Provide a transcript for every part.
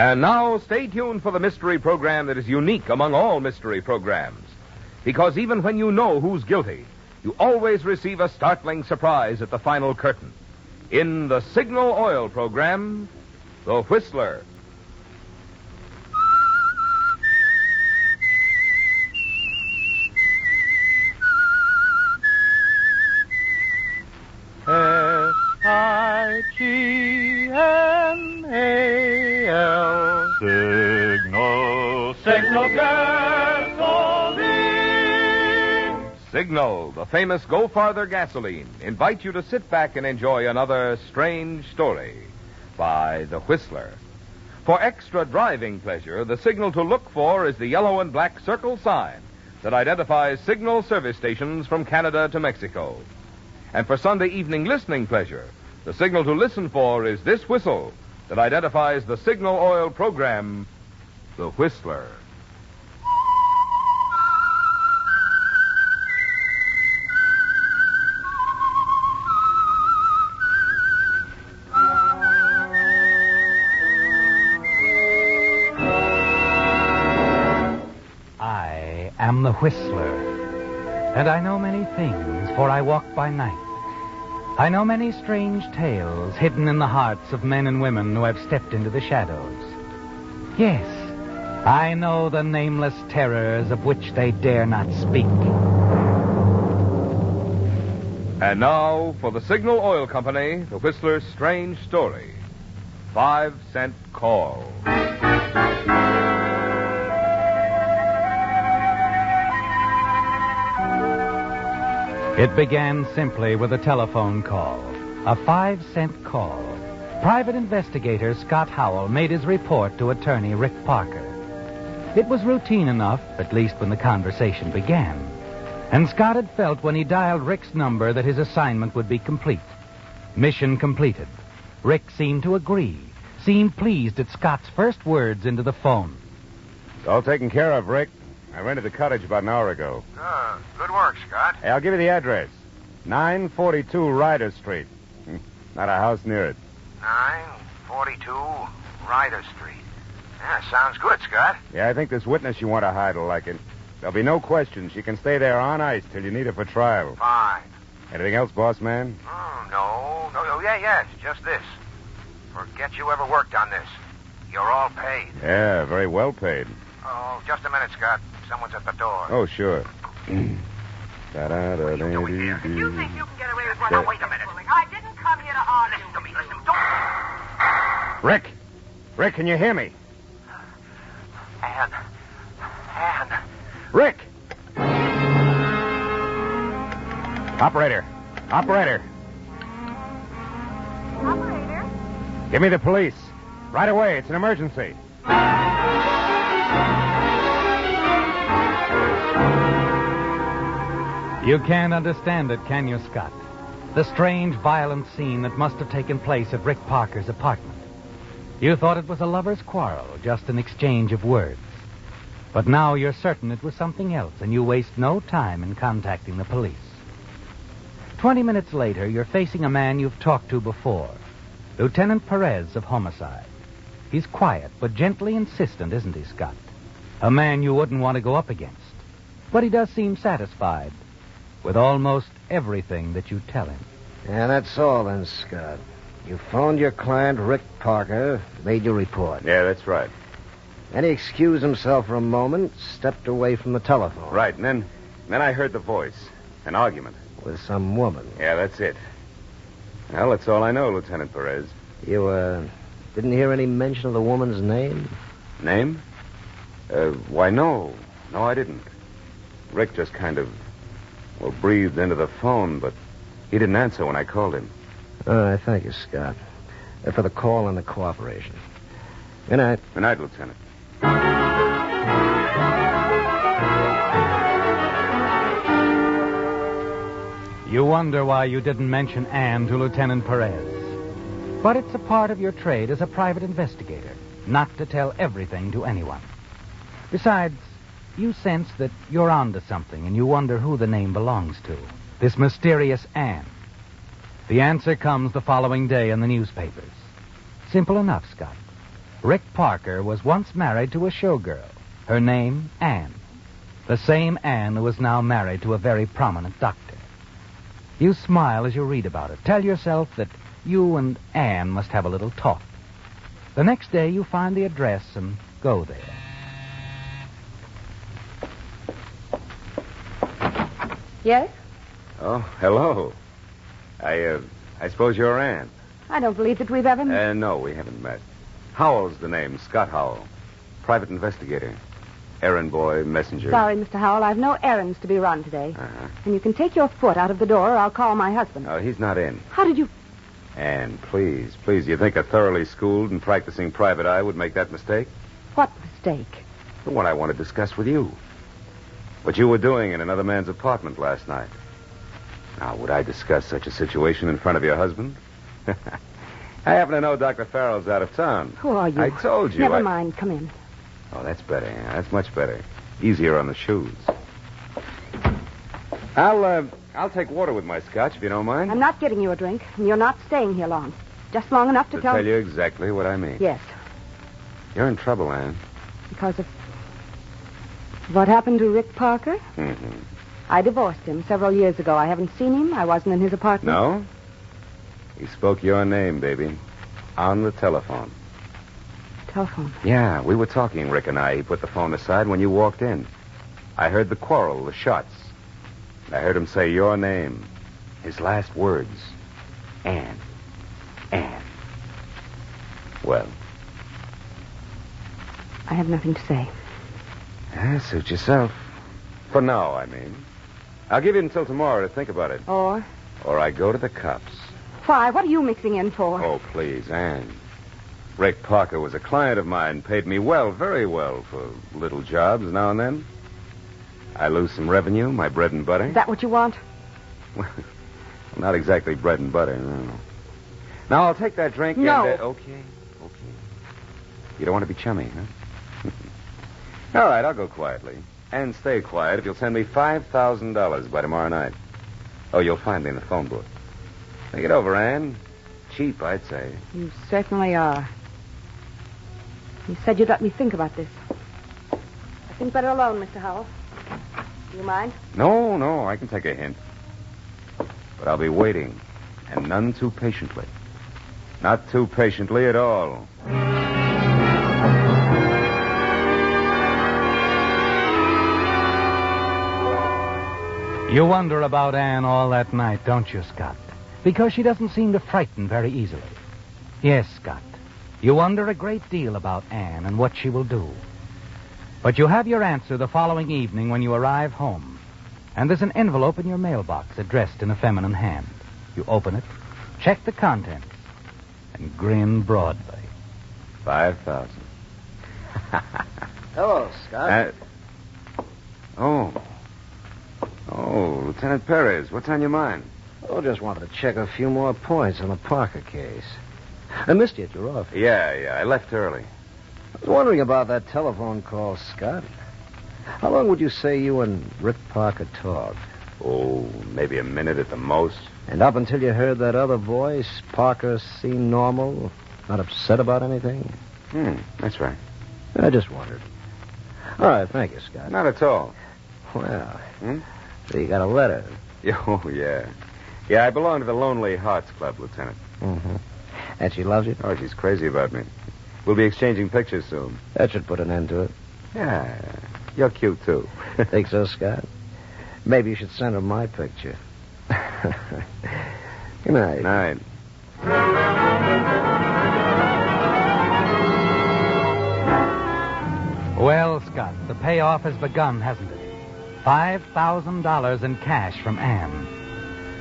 And now, stay tuned for the mystery program that is unique among all mystery programs. Because even when you know who's guilty, you always receive a startling surprise at the final curtain. In the Signal Oil program, The Whistler. S-I-G-N-A-L Signal gasoline. Signal, the famous Go Farther gasoline, invites you to sit back and enjoy another strange story by The Whistler. For extra driving pleasure, the signal to look for is the yellow and black circle sign that identifies Signal service stations from Canada to Mexico. And for Sunday evening listening pleasure, the signal to listen for is this whistle that identifies the Signal Oil program, The Whistler. I am the Whistler, and I know many things, for I walk by night. I know many strange tales hidden in the hearts of men and women who have stepped into the shadows. Yes, I know the nameless terrors of which they dare not speak. And now, for the Signal Oil Company, The Whistler's strange story. 5-cent call. It began simply with a telephone call, a 5-cent call. Private investigator Scott Howell made his report to attorney Rick Parker. It was routine enough, at least when the conversation began. And Scott had felt when he dialed Rick's number that his assignment would be complete. Mission completed. Rick seemed to agree, seemed pleased at Scott's first words into the phone. It's all taken care of, Rick. I rented the cottage about an hour ago. Good work, Scott. Hey, I'll give you the address. 942 Ryder Street. Not a house near it. 942 Ryder Street. Yeah, sounds good, Scott. Yeah, I think this witness you want to hide will like it. There'll be no questions. She can stay there on ice till you need her for trial. Fine. Anything else, boss man? No. Yes, just this. Forget you ever worked on this. You're all paid. Yeah, very well paid. Oh, just a minute, Scott. Someone's at the door. Oh, sure. What are you doing here? You think you can get away with what Now, I'm wait a minute. I didn't come here to argue. Listen to me. Don't... Rick, can you hear me? Ann. Rick! Operator. Operator? Give me the police. Right away. It's an emergency. You can't understand it, can you, Scott? The strange, violent scene that must have taken place at Rick Parker's apartment. You thought it was a lover's quarrel, just an exchange of words. But now you're certain it was something else, and you waste no time in contacting the police. 20 minutes later, you're facing a man you've talked to before, Lieutenant Perez of Homicide. He's quiet, but gently insistent, isn't he, Scott? A man you wouldn't want to go up against. But he does seem satisfied with almost everything that you tell him. Yeah, that's all then, Scott. You phoned your client, Rick Parker, made your report. Yeah, that's right. Then he excused himself for a moment, stepped away from the telephone. Right, and then I heard the voice. An argument. With some woman. Yeah, that's it. Well, that's all I know, Lieutenant Perez. You, didn't hear any mention of the woman's name? Name? Why, no. No, I didn't. Rick just kind of, breathed into the phone, but he didn't answer when I called him. All right, thank you, Scott. For the call and the cooperation. Good night. Good night, Lieutenant. You wonder why you didn't mention Anne to Lieutenant Perez. But it's a part of your trade as a private investigator, not to tell everything to anyone. Besides, you sense that you're onto something, and you wonder who the name belongs to. This mysterious Anne. The answer comes the following day in the newspapers. Simple enough, Scott. Rick Parker was once married to a showgirl. Her name, Anne. The same Anne who is now married to a very prominent doctor. You smile as you read about it. Tell yourself that you and Anne must have a little talk. The next day you find the address and go there. Yes? Oh, hello. I suppose you're Ann. I don't believe that we've ever met. No, we haven't met. Howell's the name, Scott Howell. Private investigator. Errand boy, messenger. Sorry, Mr. Howell, I've no errands to be run today. Uh-huh. And you can take your foot out of the door or I'll call my husband. Oh, he's not in. How did you... Ann, please, you think a thoroughly schooled and practicing private eye would make that mistake? What mistake? The one I want to discuss with you. What you were doing in another man's apartment last night. Now, would I discuss such a situation in front of your husband? I happen to know Dr. Farrell's out of town. Who are you? I told you. Never mind. Come in. Oh, that's better. Yeah, that's much better. Easier on the shoes. I'll take water with my scotch, if you don't mind. I'm not getting you a drink, and you're not staying here long. Just long enough to tell you exactly what I mean. Yes. You're in trouble, Anne. Because of what happened to Rick Parker? Mm-hmm. I divorced him several years ago. I haven't seen him. I wasn't in his apartment. No? He spoke your name, baby. On the telephone. Telephone? Yeah, we were talking, Rick and I. He put the phone aside when you walked in. I heard the quarrel, the shots. I heard him say your name. His last words. Anne. Anne. Well? I have nothing to say. Suit yourself. For now, I mean. I'll give you until tomorrow to think about it. Or I go to the cops. Why? What are you mixing in for? Oh, please, Anne. Rick Parker was a client of mine, paid me well, very well, for little jobs now and then. I lose some revenue, my bread and butter. Is that what you want? Well, not exactly bread and butter, no. Now, I'll take that drink No. and... Okay. You don't want to be chummy, huh? All right, I'll go quietly. And stay quiet if you'll send me $5,000 by tomorrow night. Oh, you'll find me in the phone book. Think it over, Anne. Cheap, I'd say. You certainly are. You said you'd let me think about this. I think better alone, Mr. Howell. Do you mind? No, I can take a hint. But I'll be waiting, and none too patiently. Not too patiently at all. You wonder about Anne all that night, don't you, Scott? Because she doesn't seem to frighten very easily. Yes, Scott. You wonder a great deal about Anne and what she will do. But you have your answer the following evening when you arrive home. And there's an envelope in your mailbox addressed in a feminine hand. You open it, check the contents, and grin broadly. 5,000. Hello, Scott. Oh, Lieutenant Perez, what's on your mind? Oh, just wanted to check a few more points on the Parker case. I missed you at your office. Yeah, I left early. I was wondering about that telephone call, Scott. How long would you say you and Rick Parker talked? Oh, maybe a minute at the most. And up until you heard that other voice, Parker seemed normal, not upset about anything? That's right. I just wondered. All right, thank you, Scott. Not at all. Well, so you got a letter. Oh, yeah. Yeah, I belong to the Lonely Hearts Club, Lieutenant. Mm-hmm. And she loves you? Oh, she's crazy about me. We'll be exchanging pictures soon. That should put an end to it. Yeah, you're cute, too. Think so, Scott? Maybe you should send her my picture. Good night. Night. Well, Scott, the payoff has begun, hasn't it? $5,000 in cash from Anne.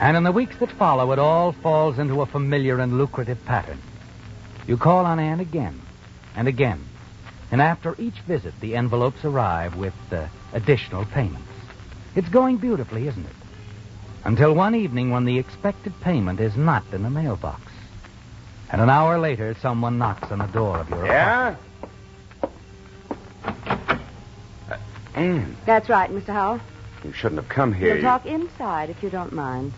And in the weeks that follow, it all falls into a familiar and lucrative pattern. You call on Anne again and again. And after each visit, the envelopes arrive with additional payments. It's going beautifully, isn't it? Until one evening when the expected payment is not in the mailbox. And an hour later, someone knocks on the door of your apartment. Anne. That's right, Mr. Howell. You shouldn't have come here. We'll talk inside if you don't mind.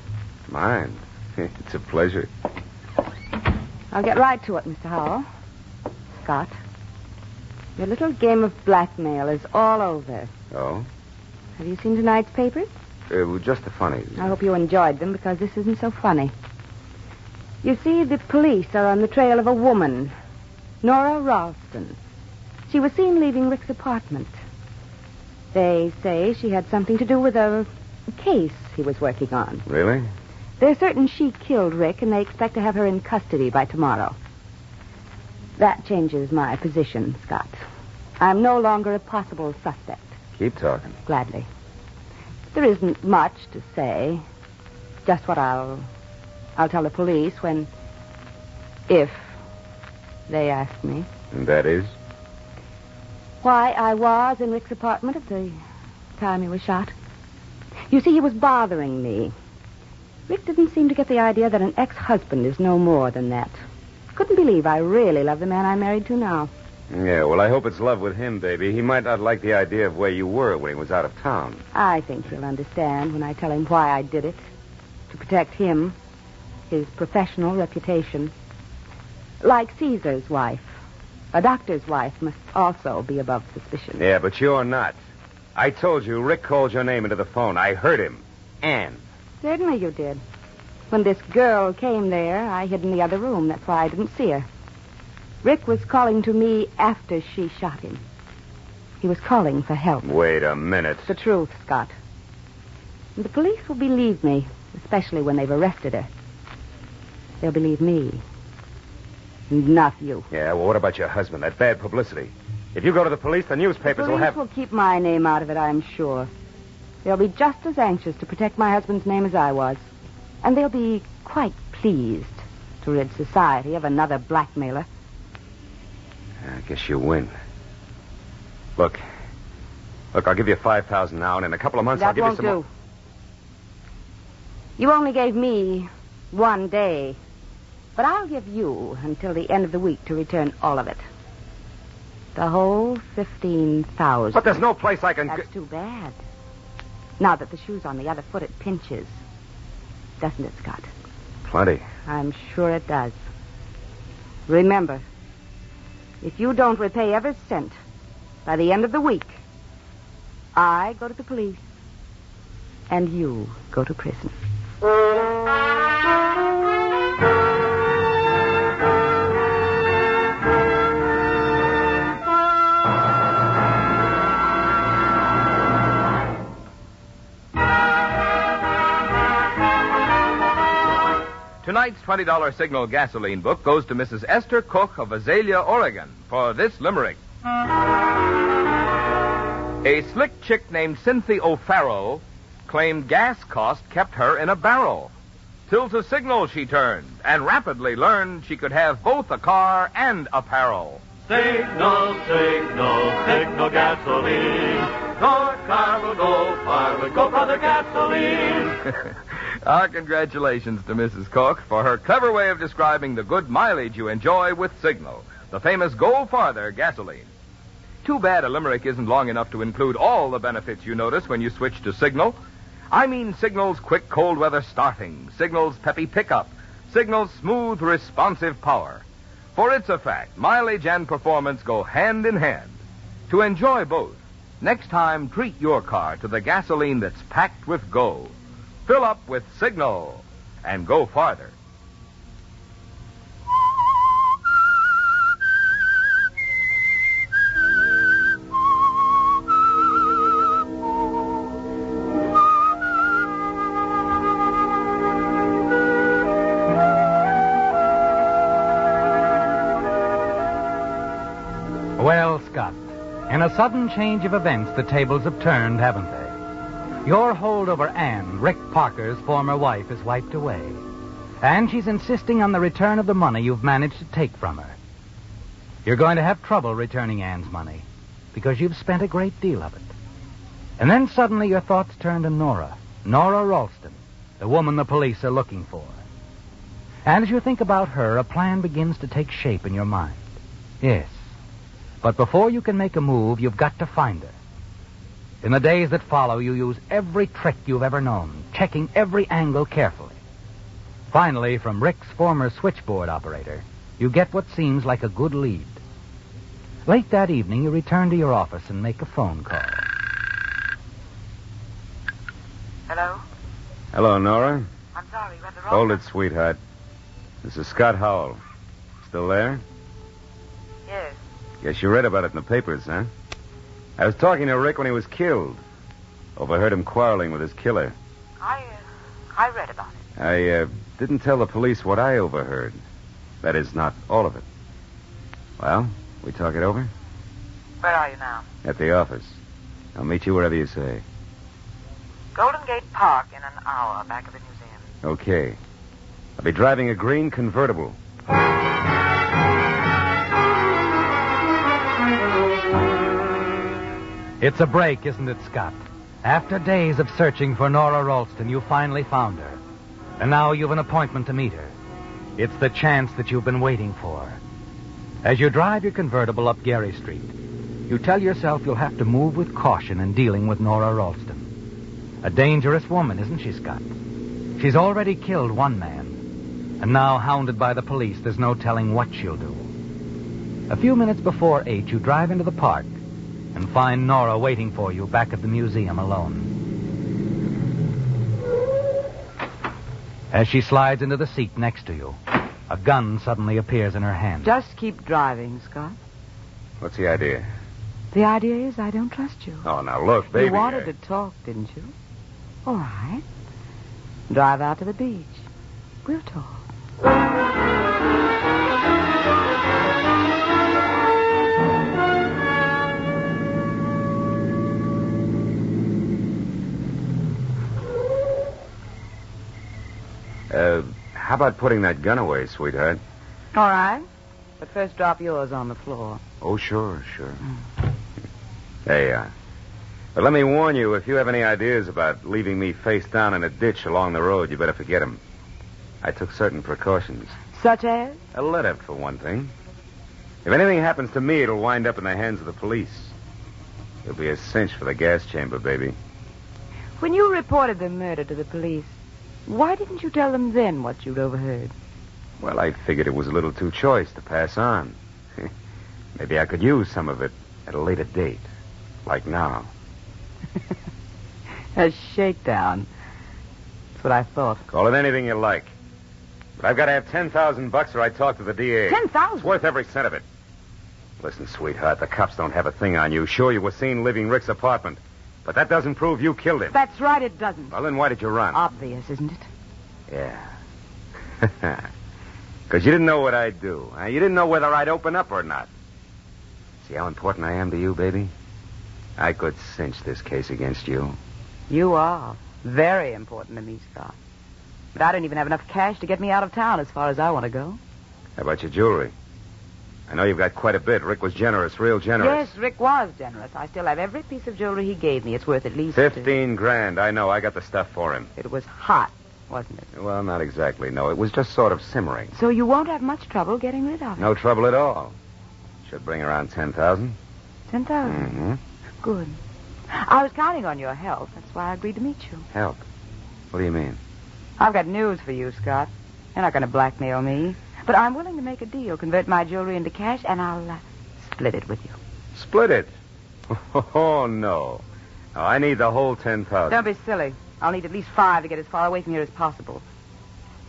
Mind? It's a pleasure. I'll get right to it, Mr. Howell. Scott. Your little game of blackmail is all over. Oh? Have you seen tonight's papers? Just the funnies. I hope you enjoyed them because this isn't so funny. You see, the police are on the trail of a woman, Nora Ralston. She was seen leaving Rick's apartment. They say she had something to do with a case he was working on. Really? They're certain she killed Rick, and they expect to have her in custody by tomorrow. That changes my position, Scott. I'm no longer a possible suspect. Keep talking. Gladly. There isn't much to say. Just what I'll tell the police if they ask me. And that is? Why I was in Rick's apartment at the time he was shot. You see, he was bothering me. Rick didn't seem to get the idea that an ex-husband is no more than that. Couldn't believe I really love the man I'm married to now. Yeah, well, I hope it's love with him, baby. He might not like the idea of where you were when he was out of town. I think he'll understand when I tell him why I did it. To protect him, his professional reputation. Like Caesar's wife. A doctor's wife must also be above suspicion. Yeah, but you're not. I told you, Rick called your name into the phone. I heard him. Anne. Certainly you did. When this girl came there, I hid in the other room. That's why I didn't see her. Rick was calling to me after she shot him. He was calling for help. Wait a minute. It's the truth, Scott. And the police will believe me, especially when they've arrested her. They'll believe me. Not you. Yeah, well, what about your husband? That bad publicity. If you go to the police, the newspapers will have... The police will keep my name out of it, I'm sure. They'll be just as anxious to protect my husband's name as I was. And they'll be quite pleased to rid society of another blackmailer. I guess you win. Look, I'll give you $5,000 now, and in a couple of months I'll give you some... That won't do. You only gave me 1 day. But I'll give you until the end of the week to return all of it. The whole $15,000. But there's no place I can... That's too bad. Now that the shoe's on the other foot, it pinches. Doesn't it, Scott? Plenty. I'm sure it does. Remember, if you don't repay every cent by the end of the week, I go to the police and you go to prison. Tonight's $20 Signal gasoline book goes to Mrs. Esther Cook of Azalea, Oregon, for this limerick. A slick chick named Cynthia O'Farrell claimed gas cost kept her in a barrel. Till to Signal she turned, and rapidly learned she could have both a car and apparel. Signal, signal, signal gasoline. Go car will go far with Go Brother gasoline. Our congratulations to Mrs. Cook for her clever way of describing the good mileage you enjoy with Signal, the famous Go Farther gasoline. Too bad a limerick isn't long enough to include all the benefits you notice when you switch to Signal. I mean Signal's quick cold weather starting, Signal's peppy pickup, Signal's smooth responsive power. For it's a fact, mileage and performance go hand in hand. To enjoy both, next time treat your car to the gasoline that's packed with go. Fill up with Signal and go farther. Well, Scott, in a sudden change of events, the tables have turned, haven't they? Your holdover Anne, Rick Parker's former wife, is wiped away. And she's insisting on the return of the money you've managed to take from her. You're going to have trouble returning Anne's money because you've spent a great deal of it. And then suddenly your thoughts turn to Nora Ralston, the woman the police are looking for. And as you think about her, a plan begins to take shape in your mind. Yes. But before you can make a move, you've got to find her. In the days that follow, you use every trick you've ever known, checking every angle carefully. Finally, from Rick's former switchboard operator, you get what seems like a good lead. Late that evening, you return to your office and make a phone call. Hello? Hello, Nora. I'm sorry, you had the wrong... Hold it, sweetheart. This is Scott Howell. Still there? Yes. Guess you read about it in the papers, huh? I was talking to Rick when he was killed. Overheard him quarreling with his killer. I read about it. I didn't tell the police what I overheard. That is, not all of it. Well, we talk it over? Where are you now? At the office. I'll meet you wherever you say. Golden Gate Park in an hour, back of the museum. Okay. I'll be driving a green convertible. It's a break, isn't it, Scott? After days of searching for Nora Ralston, you finally found her. And now you've an appointment to meet her. It's the chance that you've been waiting for. As you drive your convertible up Gary Street, you tell yourself you'll have to move with caution in dealing with Nora Ralston. A dangerous woman, isn't she, Scott? She's already killed one man. And now, hounded by the police, there's no telling what she'll do. A few minutes before 8, you drive into the park and find Nora waiting for you back at the museum alone. As she slides into the seat next to you, a gun suddenly appears in her hand. Just keep driving, Scott. What's the idea? The idea is I don't trust you. Oh, now look, baby. You wanted to talk, didn't you? All right. Drive out to the beach. We'll talk. How about putting that gun away, sweetheart? All right. But first drop yours on the floor. Oh, sure. Hey, but let me warn you, if you have any ideas about leaving me face down in a ditch along the road, you better forget them. I took certain precautions. Such as? A letter, for one thing. If anything happens to me, it'll wind up in the hands of the police. It'll be a cinch for the gas chamber, baby. When you reported the murder to the police, why didn't you tell them then what you'd overheard? Well, I figured it was a little too choice to pass on. Maybe I could use some of it at a later date. Like now. A shakedown. That's what I thought. Call it anything you like. But I've got to have $10,000 or I talk to the DA. $10,000? It's worth every cent of it. Listen, sweetheart, the cops don't have a thing on you. Sure, you were seen leaving Rick's apartment. But that doesn't prove you killed him. That's right, it doesn't. Well, then why did you run? Obvious, isn't it? Yeah. Because you didn't know what I'd do. You didn't know whether I'd open up or not. See how important I am to you, baby? I could cinch this case against you. You are. Very important to me, Scott. But I don't even have enough cash to get me out of town as far as I want to go. How about your jewelry? I know you've got quite a bit. Rick was generous, real generous. Yes, Rick was generous. I still have every piece of jewelry he gave me. It's worth at least... 15 grand. I know. I got the stuff for him. It was hot, wasn't it? Well, not exactly, no. It was just sort of simmering. So you won't have much trouble getting rid of it? No trouble at all. Should bring around 10,000. 10,000? Mm-hmm. Good. I was counting on your help. That's why I agreed to meet you. Help? What do you mean? I've got news for you, Scott. You're not going to blackmail me. But I'm willing to make a deal, convert my jewelry into cash, and I'll split it with you. Split it? Oh, no. No, I need the whole 10,000. Don't be silly. I'll need at least 5 to get as far away from here as possible.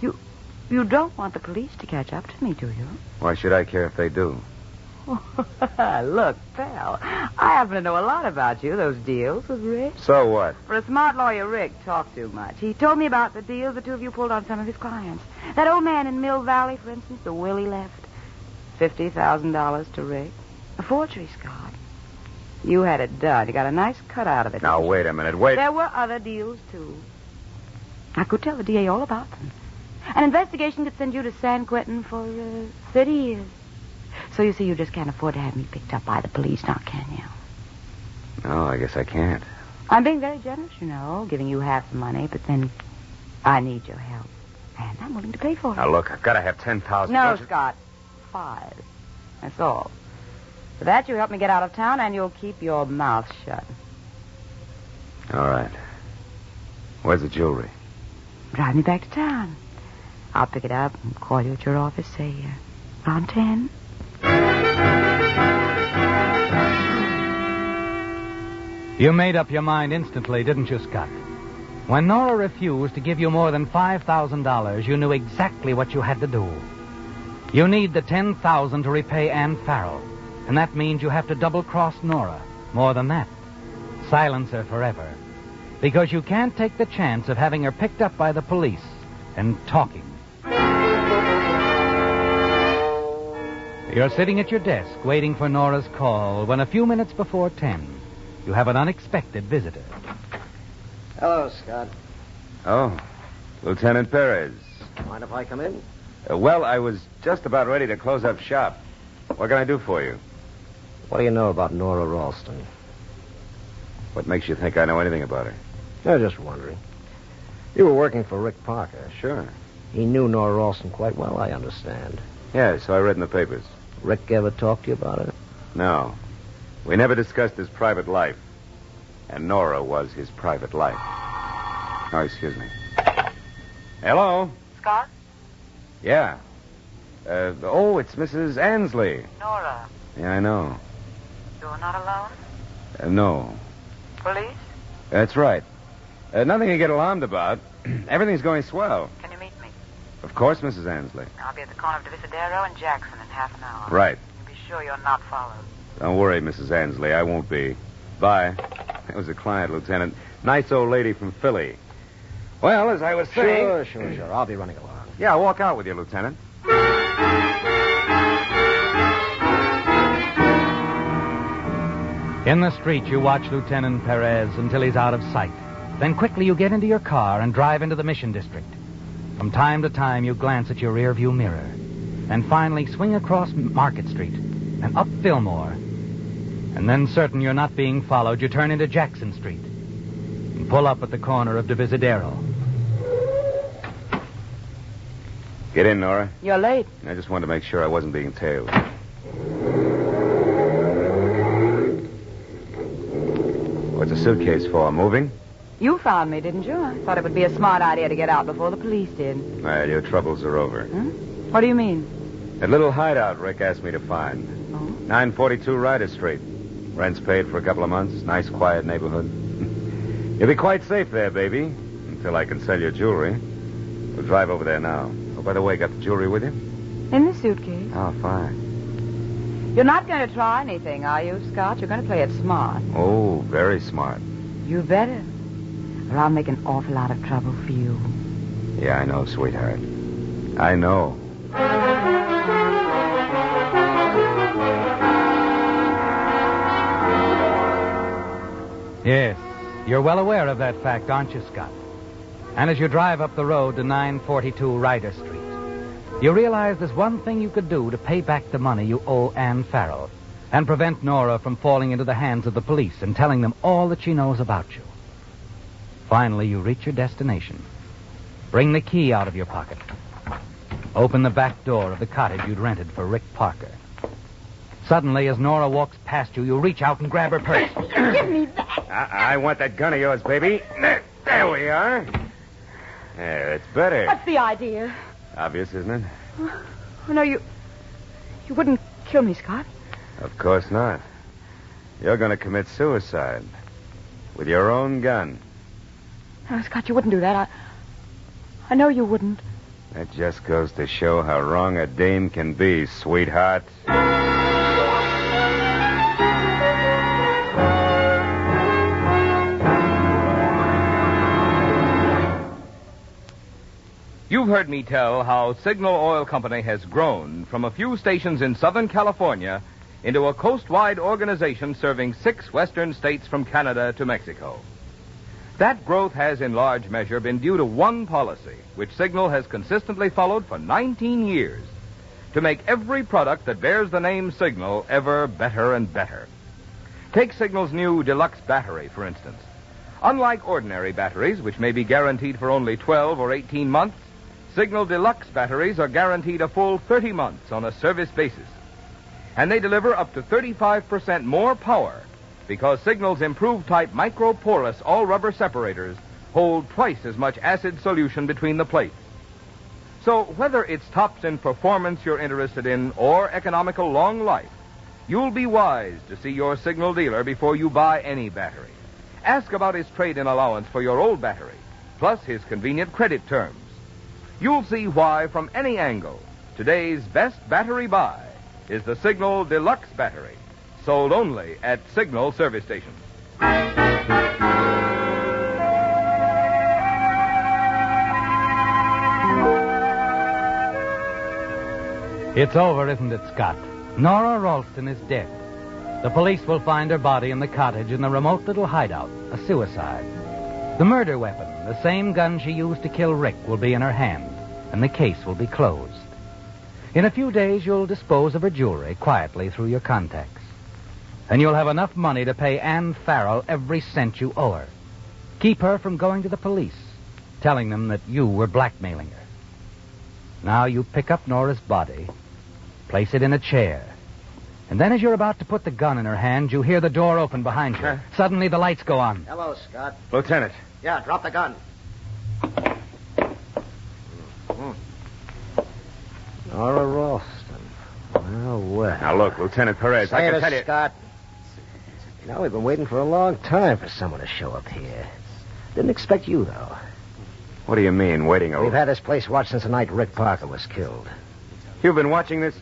You don't want the police to catch up to me, do you? Why should I care if they do? Look, pal, I happen to know a lot about you, those deals with Rick. So what? For a smart lawyer, Rick talked too much. He told me about the deals the two of you pulled on some of his clients. That old man in Mill Valley, for instance, the will he left. $50,000 to Rick. A forgery, Scott. You had it done. You got a nice cut out of it. Now, wait a minute. Wait. There were other deals, too. I could tell the DA all about them. An investigation could send you to San Quentin for 30 years. So you see, you just can't afford to have me picked up by the police now, can you? No, I guess I can't. I'm being very generous, you know, giving you half the money, but then I need your help. And I'm willing to pay for it. Now, look, I've got to have 10,000. No, Scott. 5. That's all. For that, you help me get out of town, and you'll keep your mouth shut. All right. Where's the jewelry? Drive me back to town. I'll pick it up and call you at your office, say, around 10. You made up your mind instantly, didn't you, Scott? When Nora refused to give you more than $5,000, you knew exactly what you had to do. You need the $10,000 to repay Ann Farrell, and that means you have to double-cross Nora. More than that, silence her forever. Because you can't take the chance of having her picked up by the police and talking. You're sitting at your desk waiting for Nora's call when a few minutes before 10, you have an unexpected visitor. Hello, Scott. Oh, Lieutenant Perez. Mind if I come in? Well, I was just about ready to close up shop. What can I do for you? What do you know about Nora Ralston? What makes you think I know anything about her? I was just wondering. You were working for Rick Parker. Sure. He knew Nora Ralston quite well, I understand. Yeah, so I read in the papers. Rick ever talked to you about her? No. We never discussed his private life. And Nora was his private life. Oh, excuse me. Hello? Scott? Yeah. It's Mrs. Ansley. Nora, Yeah, I know. you're not alone? No. Police? That's right. Nothing to get alarmed about. Everything's going swell. Can you meet me? Of course, Mrs. Ansley. I'll be at the corner of Divisadero and Jackson in half an hour. Right. You be sure you're not followed. Don't worry, Mrs. Ansley. I won't be. Bye. That was a client, Lieutenant. Nice old lady from Philly. Well, as I was saying... Sure. I'll be running along. Yeah, I'll walk out with you, Lieutenant. In the street, you watch Lieutenant Perez until he's out of sight. Then quickly you get into your car and drive into the Mission District. From time to time, you glance at your rearview mirror. And finally swing across Market Street and up Fillmore. And then, certain you're not being followed, you turn into Jackson Street and pull up at the corner of Divisadero. Get in, Nora. You're late. I just wanted to make sure I wasn't being tailed. What's the suitcase for? Moving? You found me, didn't you? I thought it would be a smart idea to get out before the police did. Well, your troubles are over. Huh? What do you mean? That little hideout Rick asked me to find. Oh? 942 Ryder Street. Rent's paid for a couple of months. Nice, quiet neighborhood. You'll be quite safe there, baby. Until I can sell your jewelry. We'll drive over there now. Oh, by the way, got the jewelry with you? In the suitcase. Oh, fine. You're not going to try anything, are you, Scott? You're going to play it smart. Oh, very smart. You better. Or I'll make an awful lot of trouble for you. Yeah, I know, sweetheart. I know. Yes, you're well aware of that fact, aren't you, Scott? And as you drive up the road to 942 Ryder Street, you realize there's one thing you could do to pay back the money you owe Ann Farrell and prevent Nora from falling into the hands of the police and telling them all that she knows about you. Finally, you reach your destination. Bring the key out of your pocket. Open the back door of the cottage you'd rented for Rick Parker. Suddenly, as Nora walks past you, you reach out and grab her purse. Give me that. I want that gun of yours, baby. There we are. There, it's better. What's the idea? Obvious, isn't it? Oh, no, you wouldn't kill me, Scott. Of course not. You're going to commit suicide with your own gun. No, Scott, you wouldn't do that. I know you wouldn't. That just goes to show how wrong a dame can be, sweetheart. You've heard me tell how Signal Oil Company has grown from a few stations in Southern California into a coast-wide organization serving 6 western states from Canada to Mexico. That growth has in large measure been due to one policy, which Signal has consistently followed for 19 years, to make every product that bears the name Signal ever better and better. Take Signal's new deluxe battery, for instance. Unlike ordinary batteries, which may be guaranteed for only 12 or 18 months, Signal Deluxe batteries are guaranteed a full 30 months on a service basis. And they deliver up to 35% more power because Signal's improved type micro-porous all-rubber separators hold twice as much acid solution between the plates. So whether it's tops in performance you're interested in or economical long life, you'll be wise to see your Signal dealer before you buy any battery. Ask about his trade-in allowance for your old battery, plus his convenient credit terms. You'll see why, from any angle, today's best battery buy is the Signal Deluxe battery, sold only at Signal service stations. It's over, isn't it, Scott? Nora Ralston is dead. The police will find her body in the cottage in the remote little hideout, a suicide. The murder weapon, the same gun she used to kill Rick, will be in her hand, and the case will be closed. In a few days, you'll dispose of her jewelry quietly through your contacts. And you'll have enough money to pay Ann Farrell every cent you owe her. Keep her from going to the police, telling them that you were blackmailing her. Now you pick up Nora's body, place it in a chair, and then as you're about to put the gun in her hand, you hear the door open behind you. Suddenly the lights go on. Hello, Scott. Lieutenant. Yeah, drop the gun. Nora Ralston. Well. Now, look, Lieutenant Perez, I can tell you... Scott. You know, we've been waiting for a long time for someone to show up here. Didn't expect you, though. What do you mean, waiting over? We've had this place watched since the night Rick Parker was killed. You've been watching this?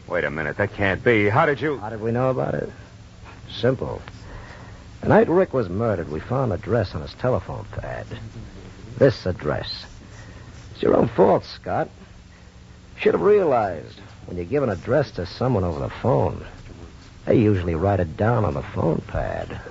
Wait a minute, that can't be. How did you... How did we know about it? Simple. The night Rick was murdered, we found an address on his telephone pad. This address. It's your own fault, Scott. Should have realized when you give an address to someone over the phone, they usually write it down on the phone pad.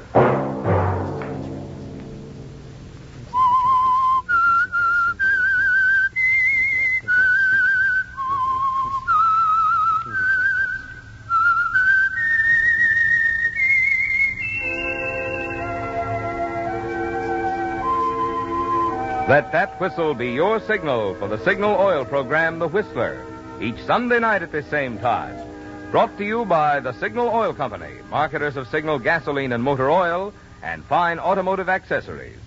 Let that whistle be your signal for the Signal Oil program, The Whistler, each Sunday night at this same time. Brought to you by the Signal Oil Company, marketers of Signal gasoline and motor oil, and fine automotive accessories.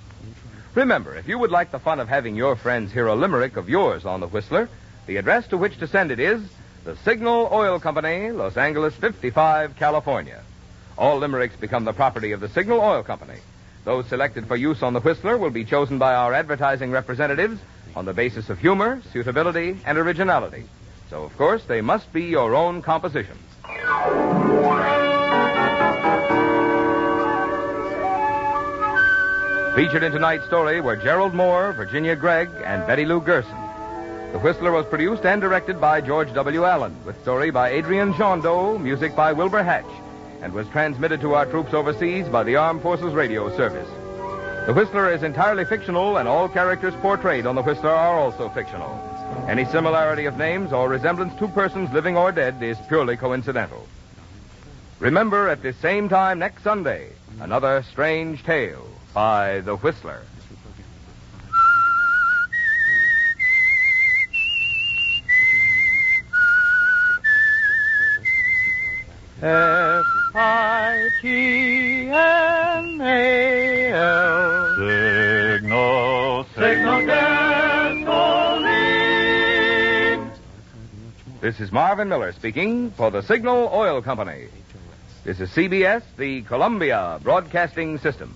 Remember, if you would like the fun of having your friends hear a limerick of yours on The Whistler, the address to which to send it is the Signal Oil Company, Los Angeles 55, California. All limericks become the property of the Signal Oil Company. Those selected for use on the Whistler will be chosen by our advertising representatives on the basis of humor, suitability, and originality. So, of course, they must be your own compositions. Featured in tonight's story were Gerald Moore, Virginia Gregg, and Betty Lou Gerson. The Whistler was produced and directed by George W. Allen, with story by Adrian Jondeau, music by Wilbur Hatch, and was transmitted to our troops overseas by the Armed Forces Radio Service. The Whistler is entirely fictional, and all characters portrayed on The Whistler are also fictional. Any similarity of names or resemblance to persons living or dead is purely coincidental. Remember, at this same time next Sunday, another strange tale by The Whistler. F-I-T-N-A-L Signal gasoline. This is Marvin Miller speaking for the Signal Oil Company. This is CBS, the Columbia Broadcasting System.